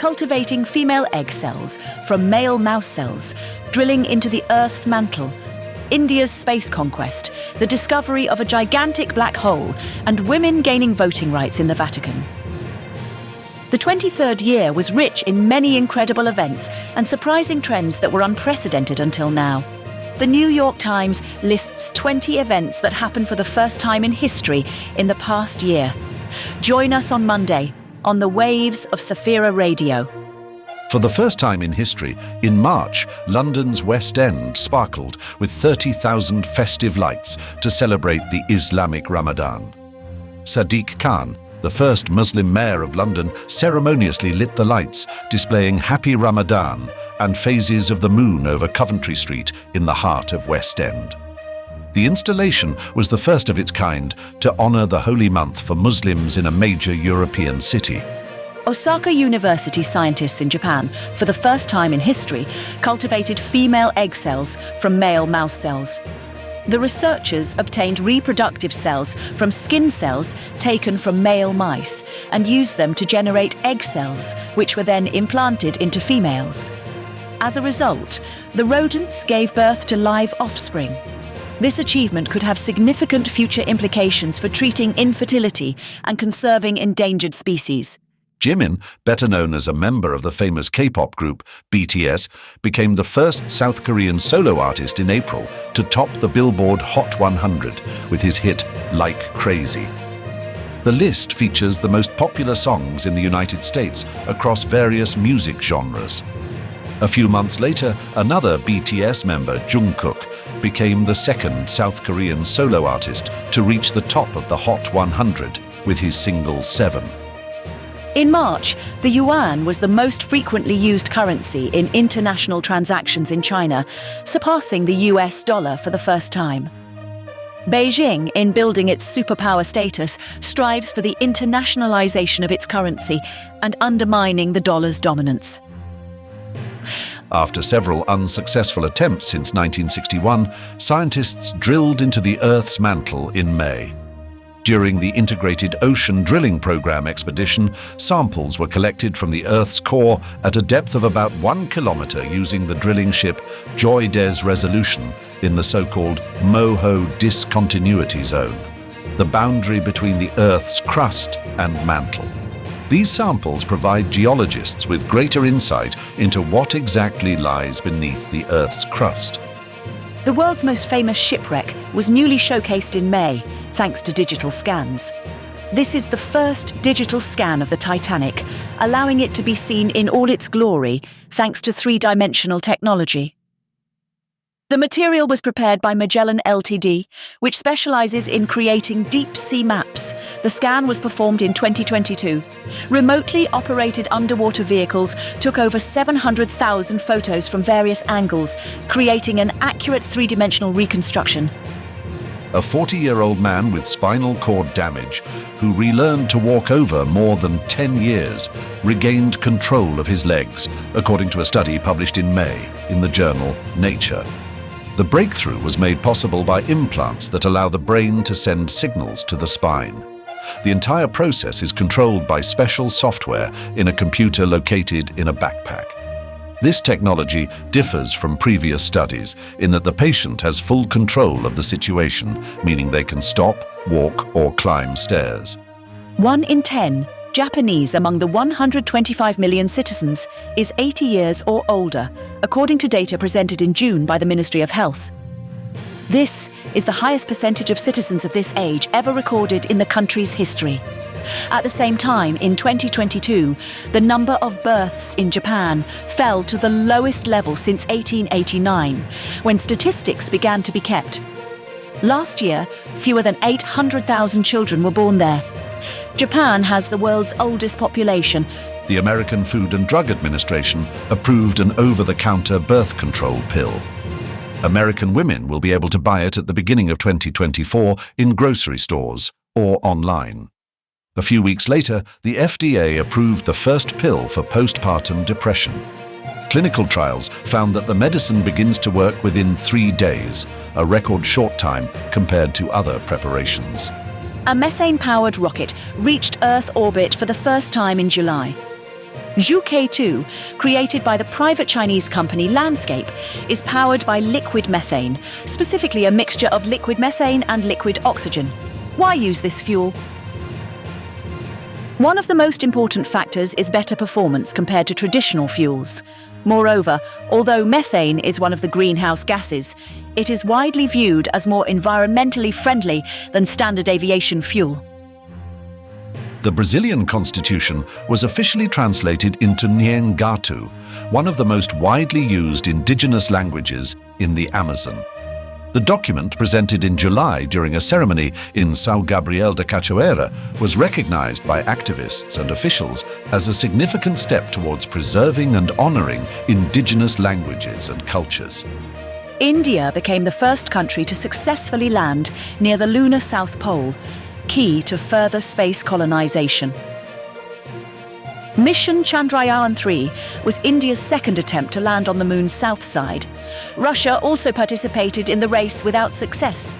cultivating female egg cells from male mouse cells, drilling into the Earth's mantle, India's space conquest, the discovery of a gigantic black hole, and women gaining voting rights in the Vatican. The 23rd year was rich in many incredible events and surprising trends that were unprecedented until now. The New York Times lists 20 events that happened for the first time in history in the past year. Join us on Monday on the waves of Saphira Radio. For the first time in history, in March, London's West End sparkled with 30,000 festive lights to celebrate the Islamic Ramadan. Sadiq Khan, the first Muslim mayor of London, ceremoniously lit the lights, displaying Happy Ramadan and phases of the moon over Coventry Street in the heart of West End. The installation was the first of its kind to honor the holy month for Muslims in a major European city. Osaka University scientists in Japan, for the first time in history, cultivated female egg cells from male mouse cells. The researchers obtained reproductive cells from skin cells taken from male mice and used them to generate egg cells, which were then implanted into females. As a result, the rodents gave birth to live offspring. This achievement could have significant future implications for treating infertility and conserving endangered species. Jimin, better known as a member of the famous K-pop group BTS, became the first South Korean solo artist in April to top the Billboard Hot 100 with his hit Like Crazy. The list features the most popular songs in the United States across various music genres. A few months later, another BTS member, Jungkook, became the second South Korean solo artist to reach the top of the Hot 100 with his single 7. In March, the yuan was the most frequently used currency in international transactions in China, surpassing the US dollar for the first time. Beijing, in building its superpower status, strives for the internationalization of its currency and undermining the dollar's dominance. After several unsuccessful attempts since 1961, scientists drilled into the Earth's mantle in May. During the Integrated Ocean Drilling Program expedition, samples were collected from the Earth's core at a depth of about 1 kilometer using the drilling ship Joy des Resolution in the so-called Moho Discontinuity Zone, the boundary between the Earth's crust and mantle. These samples provide geologists with greater insight into what exactly lies beneath the Earth's crust. The world's most famous shipwreck was newly showcased in May, thanks to digital scans. This is the first digital scan of the Titanic, allowing it to be seen in all its glory, thanks to three-dimensional technology. The material was prepared by Magellan Ltd, which specializes in creating deep-sea maps. The scan was performed in 2022. Remotely operated underwater vehicles took over 700,000 photos from various angles, creating an accurate three-dimensional reconstruction. A 40-year-old man with spinal cord damage, who relearned to walk over more than 10 years, regained control of his legs, according to a study published in May in the journal Nature. The breakthrough was made possible by implants that allow the brain to send signals to the spine. The entire process is controlled by special software in a computer located in a backpack. This technology differs from previous studies in that the patient has full control of the situation, meaning they can stop, walk, or climb stairs. 1 in 10 Japanese among the 125 million citizens is 80 years or older, according to data presented in June by the Ministry of Health. This is the highest percentage of citizens of this age ever recorded in the country's history. At the same time, in 2022, the number of births in Japan fell to the lowest level since 1889, when statistics began to be kept. Last year, fewer than 800,000 children were born there. Japan has the world's oldest population. The American Food and Drug Administration approved an over-the-counter birth control pill. American women will be able to buy it at the beginning of 2024 in grocery stores or online. A few weeks later, the FDA approved the first pill for postpartum depression. Clinical trials found that the medicine begins to work within 3 days, a record short time compared to other preparations. A methane-powered rocket reached Earth orbit for the first time in July. Zhuke 2, created by the private Chinese company Landscape, is powered by liquid methane, specifically a mixture of liquid methane and liquid oxygen. Why use this fuel? One of the most important factors is better performance compared to traditional fuels. Moreover, although methane is one of the greenhouse gases, it is widely viewed as more environmentally friendly than standard aviation fuel. The Brazilian constitution was officially translated into Nheengatu, one of the most widely used indigenous languages in the Amazon. The document, presented in July during a ceremony in São Gabriel de Cachoeira, was recognized by activists and officials as a significant step towards preserving and honoring indigenous languages and cultures. India became the first country to successfully land near the lunar South Pole, key to further space colonization. Mission Chandrayaan-3 was India's second attempt to land on the moon's south side. Russia also participated in the race without success.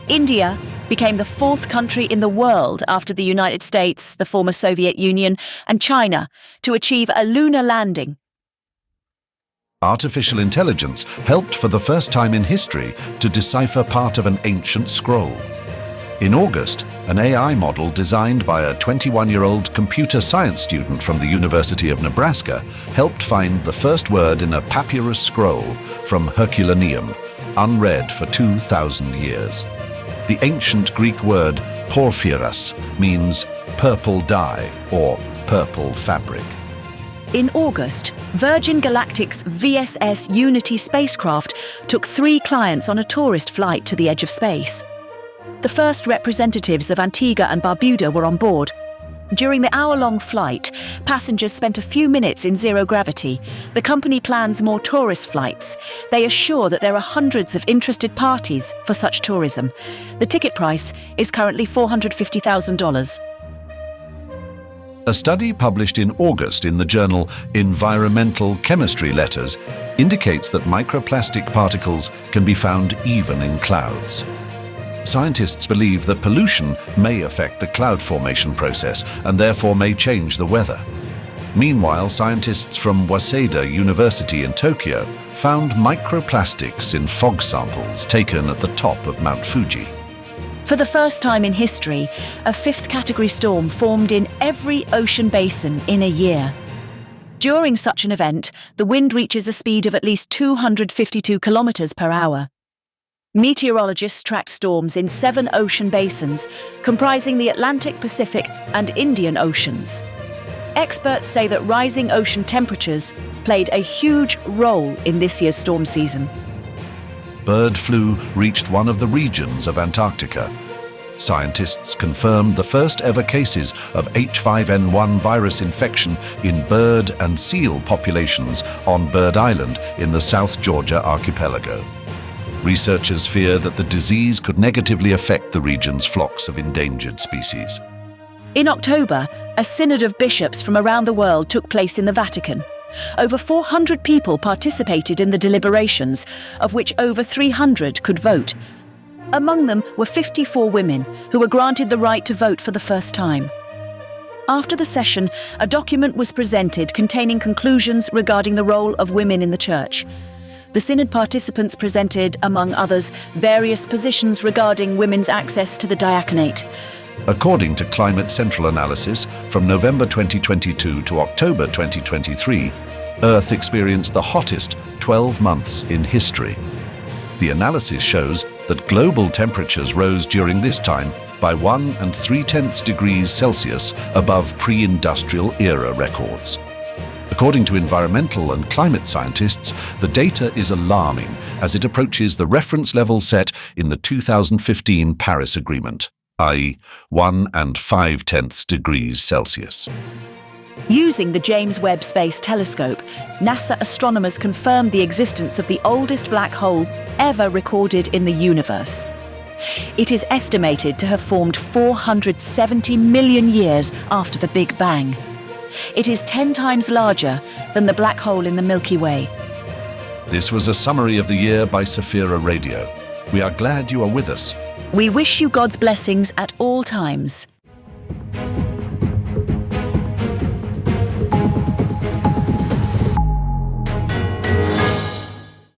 India became the fourth country in the world after the United States, the former Soviet Union, and China to achieve a lunar landing. Artificial intelligence helped for the first time in history to decipher part of an ancient scroll. In August, an AI model designed by a 21-year-old computer science student from the University of Nebraska helped find the first word in a papyrus scroll from Herculaneum, unread for 2,000 years. The ancient Greek word porphyros means purple dye or purple fabric. In August, Virgin Galactic's VSS Unity spacecraft took 3 clients on a tourist flight to the edge of space. The first representatives of Antigua and Barbuda were on board. During the hour-long flight, passengers spent a few minutes in zero gravity. The company plans more tourist flights. They assure that there are hundreds of interested parties for such tourism. The ticket price is currently $450,000. A study published in August in the journal Environmental Chemistry Letters indicates that microplastic particles can be found even in clouds. Scientists believe that pollution may affect the cloud formation process and therefore may change the weather. Meanwhile, scientists from Waseda University in Tokyo found microplastics in fog samples taken at the top of Mount Fuji. For the first time in history, a 5th category storm formed in every ocean basin in a year. During such an event, the wind reaches a speed of at least 252 kilometers per hour. Meteorologists tracked storms in 7 ocean basins, comprising the Atlantic, Pacific, and Indian Oceans. Experts say that rising ocean temperatures played a huge role in this year's storm season. Bird flu reached one of the regions of Antarctica. Scientists confirmed the first ever cases of H5N1 virus infection in bird and seal populations on Bird Island in the South Georgia archipelago. Researchers fear that the disease could negatively affect the region's flocks of endangered species. In October, a synod of bishops from around the world took place in the Vatican. Over 400 people participated in the deliberations, of which over 300 could vote. Among them were 54 women who were granted the right to vote for the first time. After the session, a document was presented containing conclusions regarding the role of women in the Church. The synod participants presented, among others, various positions regarding women's access to the diaconate. According to Climate Central analysis, from November 2022 to October 2023, Earth experienced the hottest 12 months in history. The analysis shows that global temperatures rose during this time by 1 3/10 degrees Celsius above pre-industrial era records. According to environmental and climate scientists, the data is alarming as it approaches the reference level set in the 2015 Paris Agreement, i.e. 1 5/10 degrees Celsius. Using the James Webb Space Telescope, NASA astronomers confirmed the existence of the oldest black hole ever recorded in the universe. It is estimated to have formed 470 million years after the Big Bang. It is 10 times larger than the black hole in the Milky Way. This was a summary of the year by Saphira Radio. We are glad you are with us. We wish you God's blessings at all times.